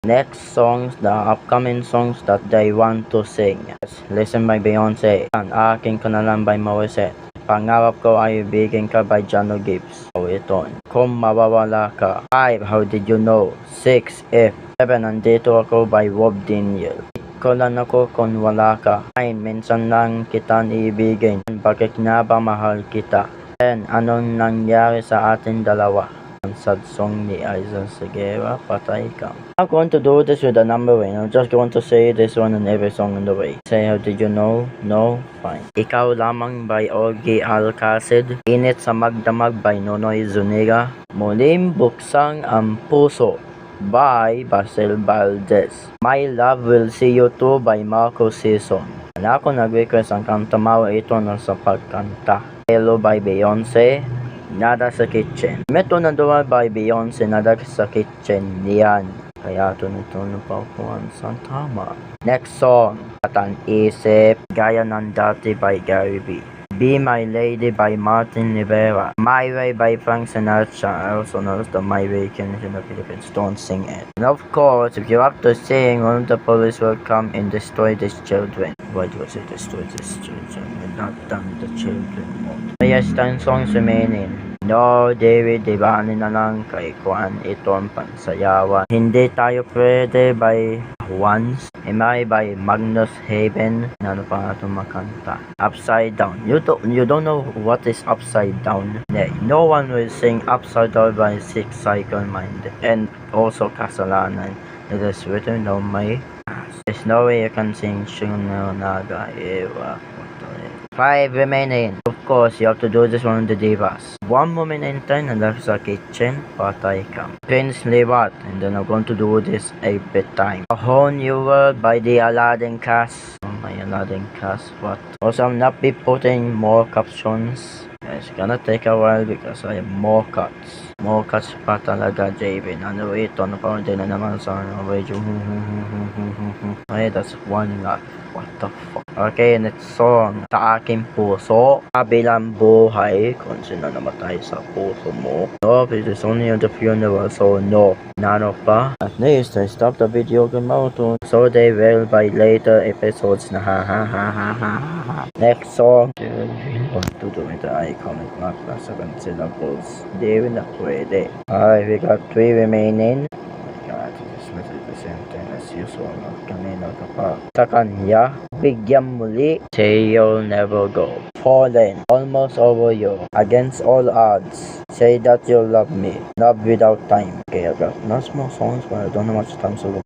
Next songs, the upcoming songs that they want to sing. Listen by Beyonce. Ang Aking Ka Na Lang by Morissette. Pangarap Ko Ay Ibigin Ka by Jano Gibbs. Ito. Kung Mawawala Ka. 5. How Did You Know? 6. If. 7. Nandito Ako by Rob Daniel. Ko lang ako kung wala ka. 9. Minsan lang kitang ibigin. Bakit nga ba mahal kita? 10. Anong nangyari sa ating dalawa? Ang sad song ni Aiza Segura, Patay Ka. I'm going to do this with a number way. I'm just going to say this one in every song on the way. Say How Did You Know? No? Fine. Ikaw Lamang by Ogie Alcacid. Init sa Magdamag by Nonoy Zuniga. Muling Buksang Ang Puso by Basil Valdez. My Love Will See You Too by Marco Sison. Ako nag-request ang kanta mo, ito na sa pagkanta. Hello by Beyonce. Nada sa Kitchen. Meto na Dua by Beyonce, Nada sa Kitchen. Yan. Kaya ito na paupuan sa tama. Next song. At Isip. Gaya ng Dati by Gary B. Be My Lady by Martin Rivera. My Way by Frank Sinatra. Also known as the My Way in the Philippines. Don't sing it. And of course, if you have to sing, one of the police will come and destroy these children. Why do I say destroy these children? We're not done the children mode. Yes, 10 songs remaining. No, David, ibahanin na lang kay Juan, ito ang pansayawan. Hindi Tayo Pwede by Once. Am I by Magnus Haven. Ano pa nga itong makanta? Upside Down. You don't know what is Upside Down. No one will sing Upside Down by Six Cycle Mind. And also Kasalanan. It is written on my ass. There's no way you can sing Shuno Naga Ewa. 5 remaining. Of course, you have to do this one on the Divas. One Moment in Time, and that's a Kitchen, Patay Ka. Prince Liwat, and then I'm going to do this a bit time. A Whole New World by the Aladdin cast. Oh, my Aladdin cast, what? Also, I'm not be putting more captions. It's gonna take a while because I have more cuts. More cuts pa talaga, JB. Ano ito? Napaunti na naman sa radio. Okay, that's one lot. What the fuck? Okay, next song. Sa Aking Puso. Kabilang Buhay. Kung sino namatay sa puso mo. No, it is only on the funeral, so no. Nano pa. At least, I stopped the video gamauto. So they will by later episodes na ha ha ha ha ha ha. Next song. Want to do with the iconic mark na 7 syllables. Di rin na pwede. Alright, we got 3 remaining. God, this is the same thing as usual. Kanina ka pa. Sa kanya, Bigyan Muli. Say You'll Never Go. Fallen. Almost Over You. Against All Odds. Say That You Love Me. Love Without Time. Okay, I got not small songs, but I don't know much time, so